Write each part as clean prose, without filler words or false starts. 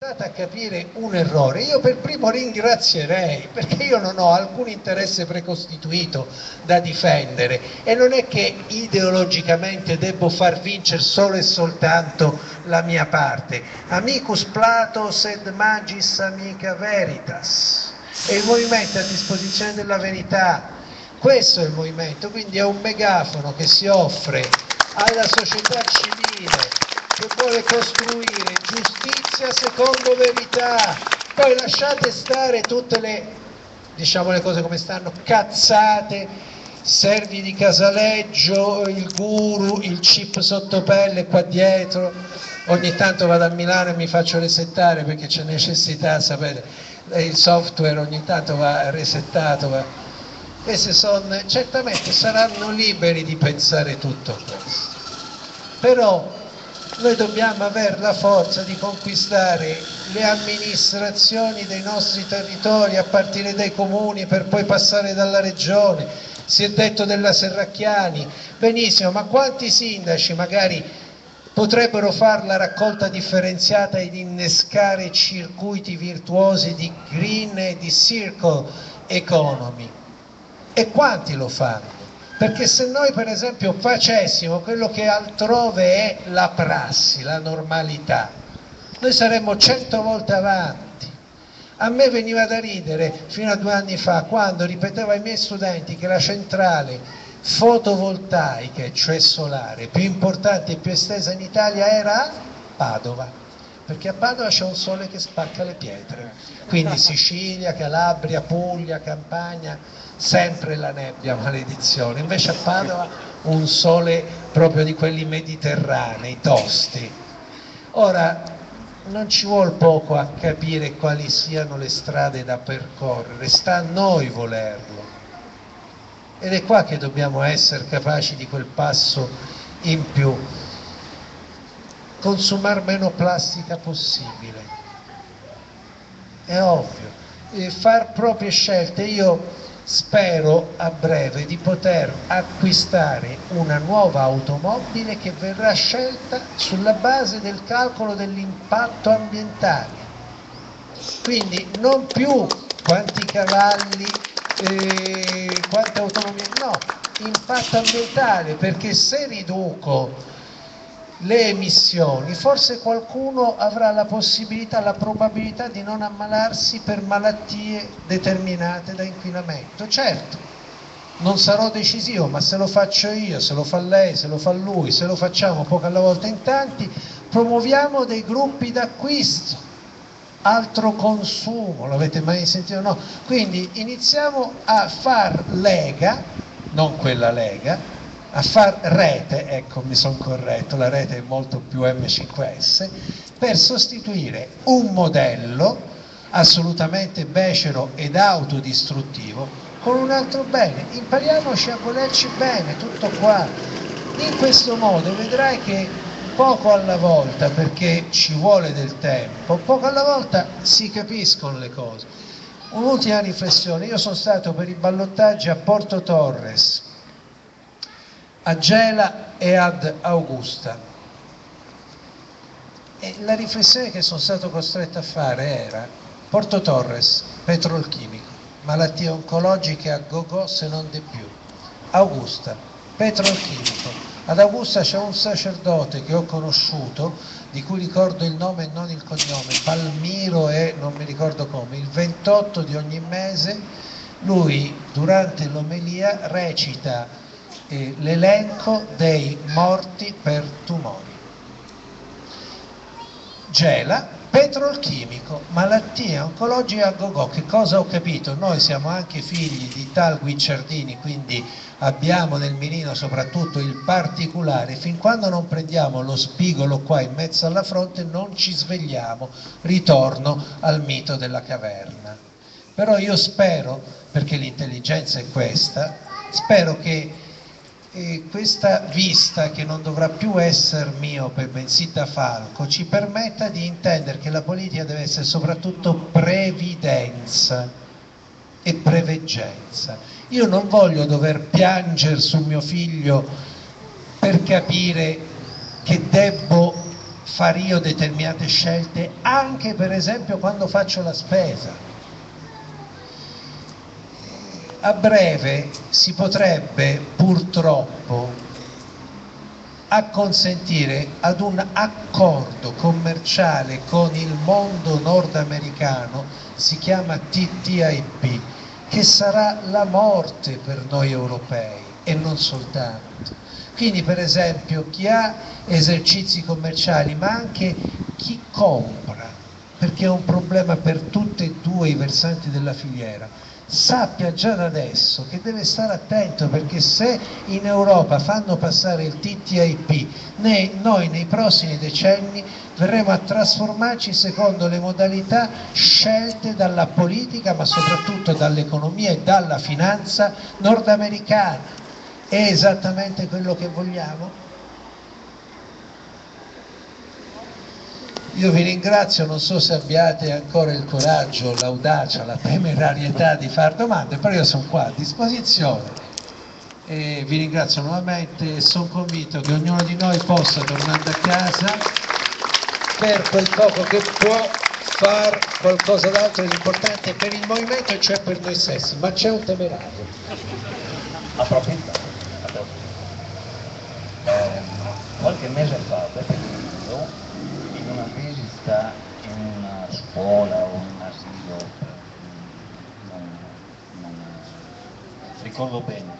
A capire un errore. Io per primo ringrazierei, perché io non ho alcun interesse precostituito da difendere e non è che ideologicamente debbo far vincere solo e soltanto la mia parte. Amicus Plato sed magis amica veritas, è il movimento a disposizione della verità, questo è il movimento, quindi è un megafono che si offre alla società civile che vuole costruire giustizia secondo verità. Poi lasciate stare tutte le, diciamo le cose come stanno, cazzate, servi di Casaleggio, il guru, il chip sottopelle qua dietro. Ogni tanto vado a Milano e mi faccio resettare perché c'è necessità, sapete, il software ogni tanto va resettato. Queste certamente saranno liberi di pensare tutto questo, però noi dobbiamo avere la forza di conquistare le amministrazioni dei nostri territori a partire dai comuni per poi passare dalla regione. Si è detto della Serracchiani, benissimo, ma quanti sindaci magari potrebbero fare la raccolta differenziata ed innescare circuiti virtuosi di green e di circle economy? E quanti lo fanno? Perché se noi per esempio facessimo quello che altrove è la prassi, la normalità, noi saremmo 100 volte avanti. A me veniva da ridere fino a 2 anni fa quando ripetevo ai miei studenti che la centrale fotovoltaica, cioè solare, più importante e più estesa in Italia era a Padova, perché a Padova c'è un sole che spacca le pietre, quindi Sicilia, Calabria, Puglia, Campania, sempre la nebbia, maledizione, invece a Padova un sole proprio di quelli mediterranei, tosti. Ora, non ci vuole poco a capire quali siano le strade da percorrere, sta a noi volerlo. Ed è qua che dobbiamo essere capaci di quel passo in più. Consumare meno plastica possibile, è ovvio, e far proprie scelte. Io spero a breve di poter acquistare una nuova automobile che verrà scelta sulla base del calcolo dell'impatto ambientale, quindi non più quanti cavalli, quante autonomie, no, impatto ambientale, perché se riduco le emissioni, forse qualcuno avrà la possibilità, la probabilità di non ammalarsi per malattie determinate da inquinamento. Certo, non sarò decisivo, ma se lo faccio io, se lo fa lei, se lo fa lui, se lo facciamo poco alla volta in tanti, promuoviamo dei gruppi d'acquisto, altro consumo, l'avete mai sentito? No. Quindi iniziamo a far lega, non quella lega, a far rete, ecco mi sono corretto, la rete è molto più M5S, per sostituire un modello assolutamente becero ed autodistruttivo con un altro bene. Impariamoci a volerci bene, tutto qua. In questo modo vedrai che poco alla volta, perché ci vuole del tempo, poco alla volta si capiscono le cose. Un'ultima riflessione, io sono stato per i ballottaggi a Porto Torres, a Gela e ad Augusta, e la riflessione che sono stato costretto a fare era: Porto Torres, petrolchimico, malattie oncologiche a go-go se non di più. Augusta, petrolchimico. Ad Augusta c'è un sacerdote che ho conosciuto, di cui ricordo il nome e non il cognome, Palmiro e non mi ricordo come, il 28 di ogni mese lui durante l'omelia recita l'elenco dei morti per tumori. Gela, petrolchimico, malattie oncologiche a go-go. Che cosa ho capito? Noi siamo anche figli di tal Guicciardini, quindi abbiamo nel mirino soprattutto il particolare. Fin quando non prendiamo lo spigolo qua in mezzo alla fronte non ci svegliamo. Ritorno al mito della caverna. Però io spero, perché l'intelligenza è questa, spero che questa vista, che non dovrà più essere miope bensì da falco, ci permetta di intendere che la politica deve essere soprattutto previdenza e preveggenza. Io non voglio dover piangere su mio figlio per capire che debbo fare io determinate scelte anche per esempio quando faccio la spesa. A breve si potrebbe purtroppo acconsentire ad un accordo commerciale con il mondo nordamericano, si chiama TTIP, che sarà la morte per noi europei e non soltanto. Quindi per esempio chi ha esercizi commerciali, ma anche chi compra, perché è un problema per tutti e due i versanti della filiera, sappia già da adesso che deve stare attento, perché se in Europa fanno passare il TTIP, noi nei prossimi decenni verremo a trasformarci secondo le modalità scelte dalla politica, ma soprattutto dall'economia e dalla finanza nordamericana. È esattamente quello che vogliamo? Io vi ringrazio, non so se abbiate ancora il coraggio, l'audacia, la temerarietà di fare domande, però io sono qua a disposizione e vi ringrazio nuovamente e sono convinto che ognuno di noi possa, tornando a casa, per quel poco che può, fare qualcosa d'altro di importante per il movimento e cioè per noi stessi, ma c'è un temerario. Approfittare. Qualche mese fa, in una visita in una scuola o un asilo, non ricordo bene,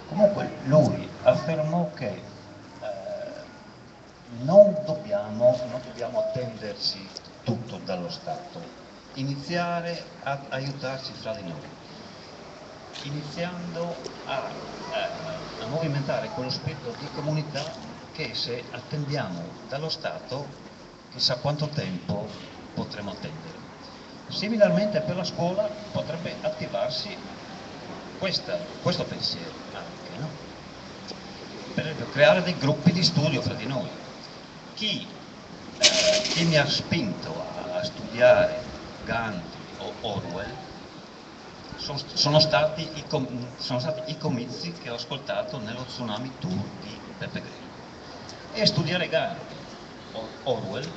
comunque lui affermò che non dobbiamo attenderci tutto dallo Stato, iniziare ad aiutarci fra di noi, iniziando a movimentare quello spirito di comunità che se attendiamo dallo Stato chissà quanto tempo potremo attendere. Similarmente per la scuola potrebbe attivarsi questo pensiero anche, no? Per esempio creare dei gruppi di studio fra di noi. Chi mi ha spinto a studiare Gandhi o Orwell sono stati i comizi che ho ascoltato nello Tsunami Tour di Beppe Grillo. E studiare Gandhi o Orwell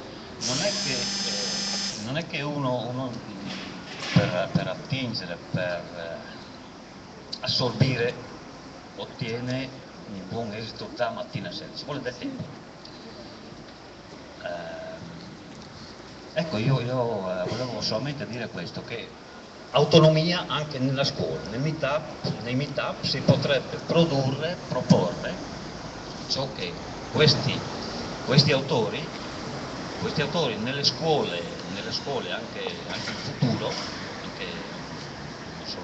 non è che uno per attingere, per assorbire, ottiene un buon esito da mattina a sera, ci vuole del tempo. Ecco, io volevo solamente dire questo, che autonomia anche nella scuola, nei meetup si potrebbe proporre ciò che questi autori nelle scuole anche in futuro, anche non so,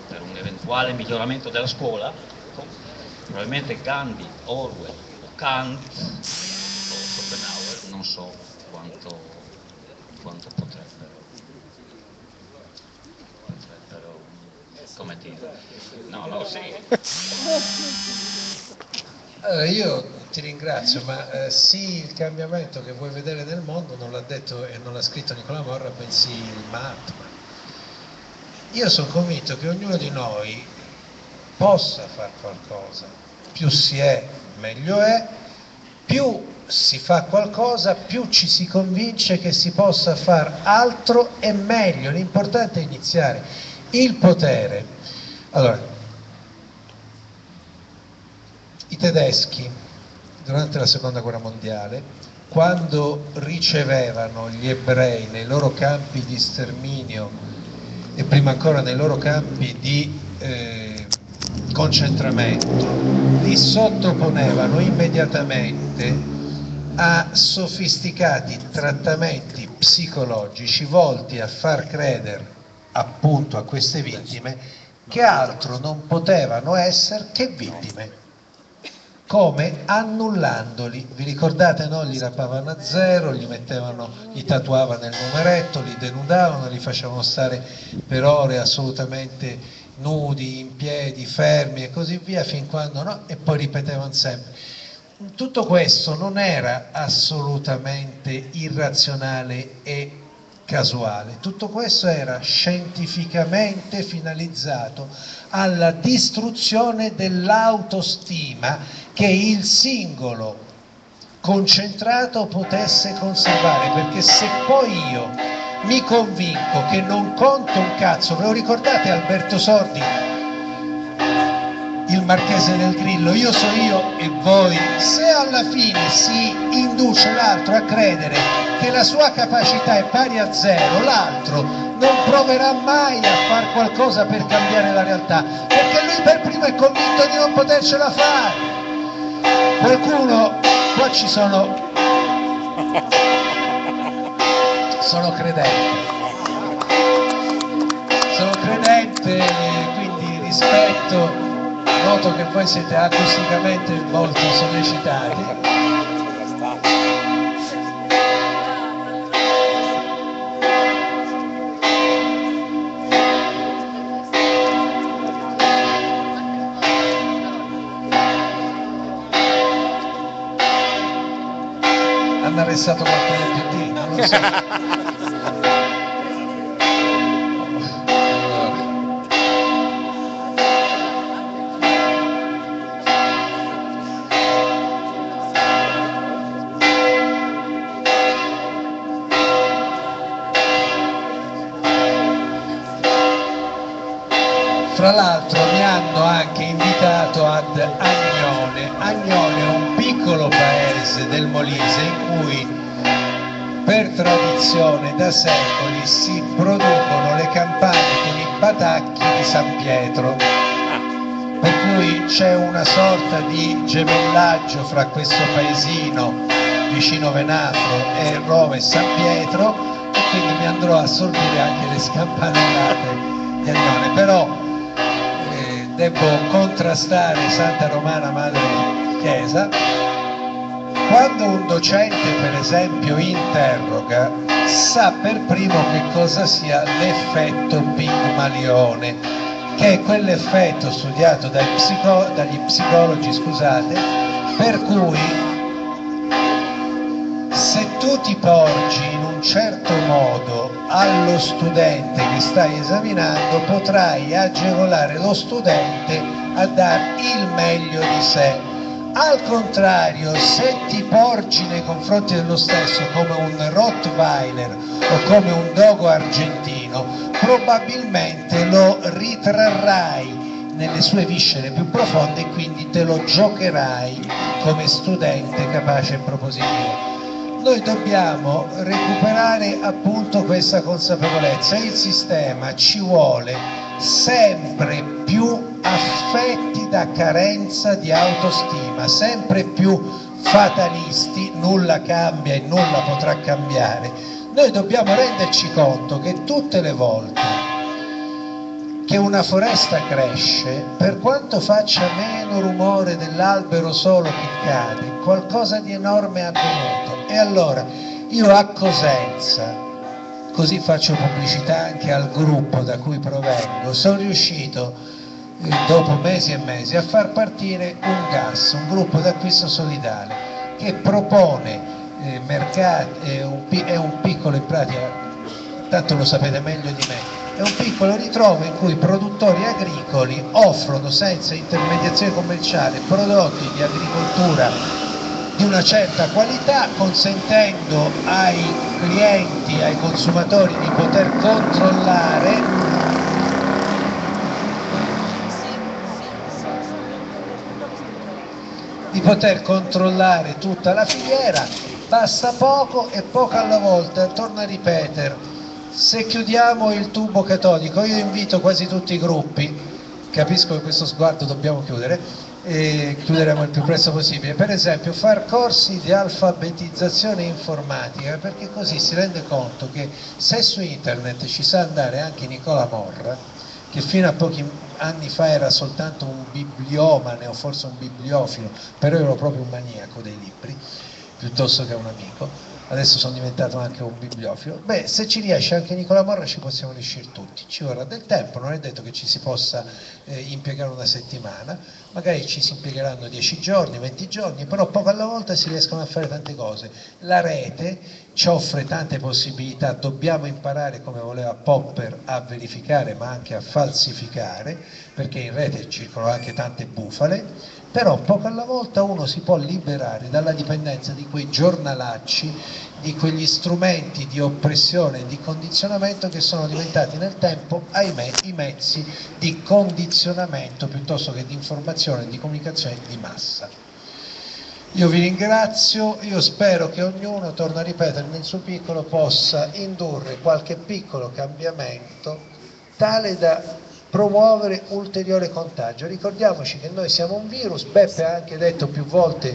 per un eventuale miglioramento della scuola, probabilmente Gandhi, Orwell o Kant o Schopenhauer non so quanto potrebbero come dire, no sì. Allora, io ti ringrazio, ma sì, il cambiamento che vuoi vedere nel mondo non l'ha detto e non l'ha scritto Nicola Morra, bensì il Mahatma. Io sono convinto che ognuno di noi possa fare qualcosa, più si è meglio è, più si fa qualcosa, più ci si convince che si possa fare altro e meglio, l'importante è iniziare. Il potere. Allora, i tedeschi durante la seconda guerra mondiale, quando ricevevano gli ebrei nei loro campi di sterminio e prima ancora nei loro campi di concentramento, li sottoponevano immediatamente a sofisticati trattamenti psicologici volti a far credere appunto a queste vittime che altro non potevano essere che vittime. Come? Annullandoli, vi ricordate, no? Li rapavano a zero, gli tatuavano il numeretto, li denudavano, li facevano stare per ore assolutamente nudi, in piedi, fermi e così via, fin quando no, e poi ripetevano sempre. Tutto questo non era assolutamente irrazionale e casuale, tutto questo era scientificamente finalizzato alla distruzione dell'autostima che il singolo concentrato potesse conservare, perché se poi io mi convinco che non conto un cazzo, ve lo ricordate Alberto Sordi, il Marchese del Grillo, io so io e voi, se alla fine si induce l'altro a credere che la sua capacità è pari a zero, l'altro non proverà mai a fare qualcosa per cambiare la realtà, perché lui per primo è convinto di non potercela fare. Qualcuno, qua ci sono credente, quindi rispetto, noto che voi siete acusticamente molto sollecitati. Hanno arrestato qualcuno del PD, non lo so. Fra l'altro mi hanno anche invitato ad Agnone. Agnone è un piccolo paese del Molise in cui per tradizione da secoli si producono le campane con i batacchi di San Pietro, per cui c'è una sorta di gemellaggio fra questo paesino vicino Venafro e Roma e San Pietro, e quindi mi andrò a assorbire anche le scampanellate di Agnone. Però devo contrastare Santa Romana Madre Chiesa. Quando un docente per esempio interroga, sa per primo che cosa sia l'effetto Pigmalione, che è quell'effetto studiato dagli psicologi, scusate, per cui se tu ti porgi in un certo modo allo studente che stai esaminando, potrai agevolare lo studente a dare il meglio di sé. Al contrario, se ti porgi nei confronti dello stesso come un Rottweiler o come un dogo argentino, probabilmente lo ritrarrai nelle sue viscere più profonde e quindi te lo giocherai come studente capace e propositivo. Noi dobbiamo recuperare appunto questa consapevolezza. Il sistema ci vuole sempre più affetti da carenza di autostima, sempre più fatalisti, nulla cambia e nulla potrà cambiare. Noi dobbiamo renderci conto che tutte le volte che una foresta cresce, per quanto faccia meno rumore dell'albero solo che cade, qualcosa di enorme è avvenuto. E allora io a Cosenza, così faccio pubblicità anche al gruppo da cui provengo, sono riuscito dopo mesi e mesi a far partire un GAS, un gruppo d'acquisto solidale, che propone mercati, è un piccolo, in pratica, tanto lo sapete meglio di me, è un piccolo ritrovo in cui i produttori agricoli offrono senza intermediazione commerciale prodotti di agricoltura di una certa qualità, consentendo ai clienti, ai consumatori di poter controllare tutta la filiera. Basta poco e poco alla volta. Torno a ripetere, se chiudiamo il tubo catodico, io invito quasi tutti i gruppi, capisco che questo sguardo dobbiamo chiudere, e chiuderemo il più presto possibile, per esempio far corsi di alfabetizzazione informatica, perché così si rende conto che se su internet ci sa andare anche Nicola Morra, che fino a pochi anni fa era soltanto un bibliomane o forse un bibliofilo, però ero proprio un maniaco dei libri piuttosto che un amico, adesso sono diventato anche un bibliofilo. Beh, se ci riesce anche Nicola Morra ci possiamo riuscire tutti, ci vorrà del tempo, non è detto che ci si possa impiegare una settimana, magari ci si impiegheranno 10 giorni, 20 giorni, però poco alla volta si riescono a fare tante cose. La rete ci offre tante possibilità, dobbiamo imparare, come voleva Popper, a verificare ma anche a falsificare, perché in rete circolano anche tante bufale, però poco alla volta uno si può liberare dalla dipendenza di quei giornalacci, di quegli strumenti di oppressione e di condizionamento che sono diventati nel tempo, ahimè, i mezzi di condizionamento piuttosto che di informazione e di comunicazione di massa. Io vi ringrazio, io spero che ognuno, torno a ripetere, nel suo piccolo possa indurre qualche piccolo cambiamento tale da promuovere ulteriore contagio. Ricordiamoci che noi siamo un virus, Beppe ha anche detto più volte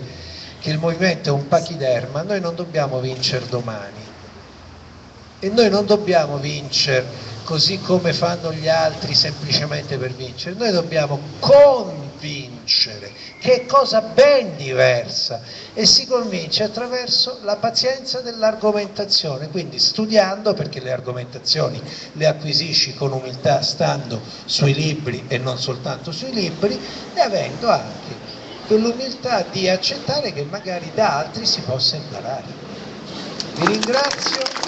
che il movimento è un pachiderma, noi non dobbiamo vincere domani e noi non dobbiamo vincere così come fanno gli altri semplicemente per vincere, noi dobbiamo convincere, che è cosa ben diversa, e si convince attraverso la pazienza dell'argomentazione, quindi studiando, perché le argomentazioni le acquisisci con umiltà stando sui libri e non soltanto sui libri, e avendo anche quell'umiltà di accettare che magari da altri si possa imparare. Vi ringrazio.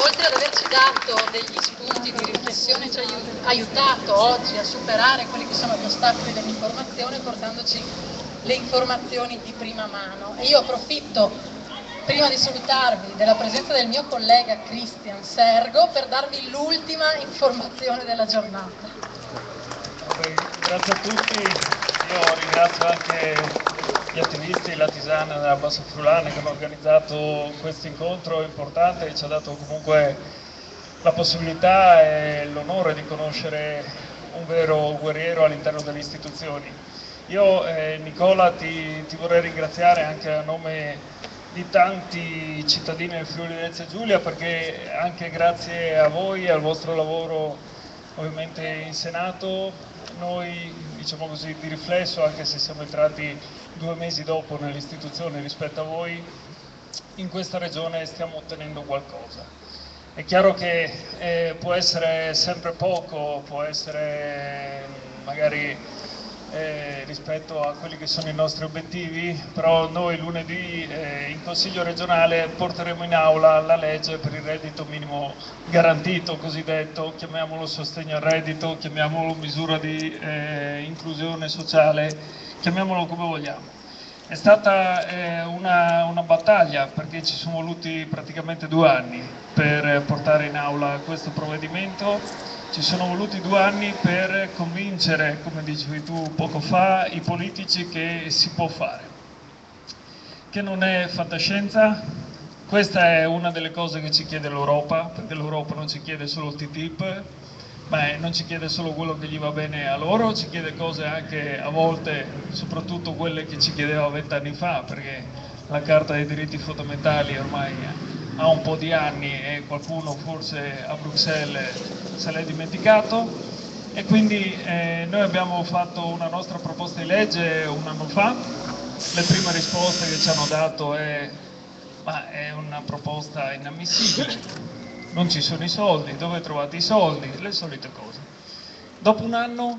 Oltre ad averci dato degli spunti di riflessione, ci ha aiutato oggi a superare quelli che sono gli ostacoli dell'informazione, portandoci le informazioni di prima mano. E io approfitto, prima di salutarvi, della presenza del mio collega Cristian Sergo per darvi l'ultima informazione della giornata. Grazie a tutti, io ringrazio anche gli attivisti, la Tisana della Bassa Friulana che hanno organizzato questo incontro importante e ci ha dato comunque la possibilità e l'onore di conoscere un vero guerriero all'interno delle istituzioni. Io Nicola ti vorrei ringraziare anche a nome di tanti cittadini del Friuli Venezia Giulia, perché anche grazie a voi e al vostro lavoro ovviamente in Senato noi, diciamo così, di riflesso, anche se siamo entrati 2 mesi dopo nell'istituzione rispetto a voi, in questa regione stiamo ottenendo qualcosa. È chiaro che può essere sempre poco, può essere magari rispetto a quelli che sono i nostri obiettivi, però noi lunedì in Consiglio regionale porteremo in aula la legge per il reddito minimo garantito, cosiddetto, chiamiamolo sostegno al reddito, chiamiamolo misura di inclusione sociale, chiamiamolo come vogliamo. È stata una battaglia, perché ci sono voluti praticamente 2 anni per portare in aula questo provvedimento. Ci sono voluti 2 anni per convincere, come dicevi tu poco fa, i politici che si può fare, che non è fantascienza. Questa è una delle cose che ci chiede l'Europa, perché l'Europa non ci chiede solo il TTIP, ma non ci chiede solo quello che gli va bene a loro, ci chiede cose anche a volte, soprattutto quelle che ci chiedeva 20 anni fa, perché la Carta dei diritti fondamentali ormai ha un po' di anni e qualcuno forse a Bruxelles se l'è dimenticato, e quindi noi abbiamo fatto una nostra proposta di legge 1 anno fa. Le prime risposte che ci hanno dato ma è una proposta inammissibile, non ci sono i soldi, dove trovate i soldi, le solite cose. Dopo 1 anno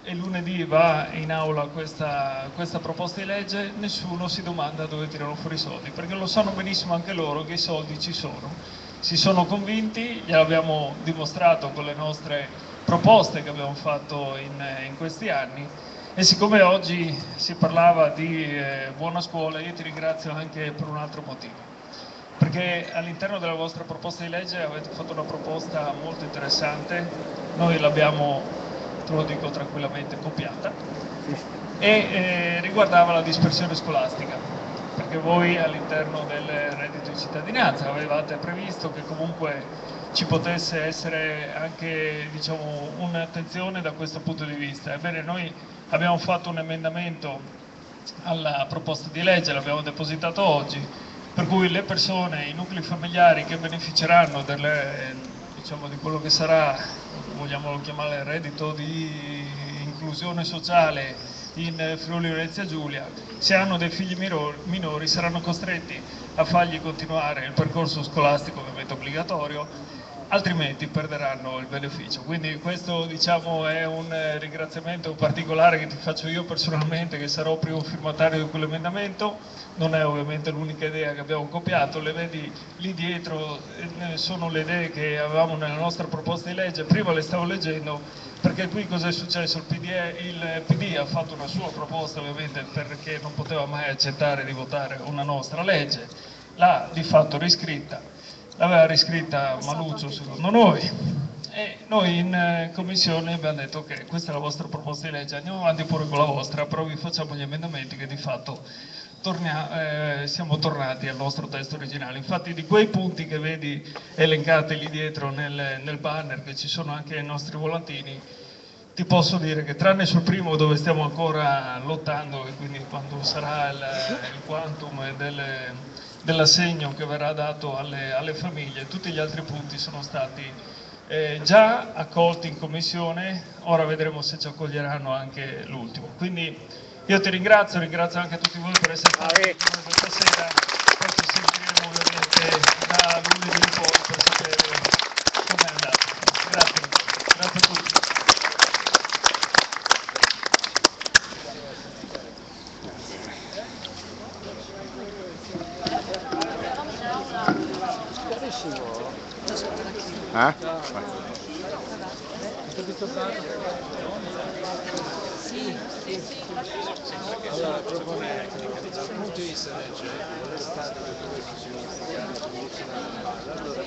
e lunedì va in aula questa proposta di legge, nessuno si domanda dove tirano fuori i soldi, perché lo sanno benissimo anche loro che i soldi ci sono. Si sono convinti, gliel'abbiamo dimostrato con le nostre proposte che abbiamo fatto in questi anni, e siccome oggi si parlava di buona scuola, io ti ringrazio anche per un altro motivo, perché all'interno della vostra proposta di legge avete fatto una proposta molto interessante, noi l'abbiamo, te lo dico tranquillamente, copiata, e riguardava la dispersione scolastica, perché voi all'interno del reddito di cittadinanza avevate previsto che comunque ci potesse essere anche, diciamo, un'attenzione da questo punto di vista. Ebbene, noi abbiamo fatto un emendamento alla proposta di legge, l'abbiamo depositato oggi, per cui le persone, i nuclei familiari che beneficeranno diciamo, di quello che sarà, vogliamolo chiamare, reddito di inclusione sociale in Friuli Venezia Giulia, se hanno dei figli minori saranno costretti a fargli continuare il percorso scolastico, ovviamente obbligatorio, altrimenti perderanno il beneficio. Quindi questo, diciamo, è un ringraziamento particolare che ti faccio io personalmente, che sarò primo firmatario di quell'emendamento. Non è ovviamente l'unica idea che abbiamo copiato, le vedi lì dietro, sono le idee che avevamo nella nostra proposta di legge, prima le stavo leggendo, perché qui cosa è successo? Il PD ha fatto una sua proposta, ovviamente, perché non poteva mai accettare di votare una nostra legge, l'ha di fatto riscritta, l'aveva riscritta Maluccio secondo noi, e noi in commissione abbiamo detto ok, questa è la vostra proposta di legge, andiamo avanti pure con la vostra, però vi facciamo gli emendamenti che di fatto siamo tornati al nostro testo originale. Infatti di quei punti che vedi elencati lì dietro nel banner, che ci sono anche i nostri volantini, ti posso dire che tranne sul primo dove stiamo ancora lottando, e quindi quando sarà il quantum dell'assegno che verrà dato alle famiglie, tutti gli altri punti sono stati già accolti in commissione, ora vedremo se ci accoglieranno anche l'ultimo. Quindi io ti ringrazio anche tutti voi per essere stati con noi questa sera, poi ci sentiremo ovviamente da lunedì in poi per sapere come è andato. Grazie a tutti. Allora propone dal punto di vista legge l'estate allora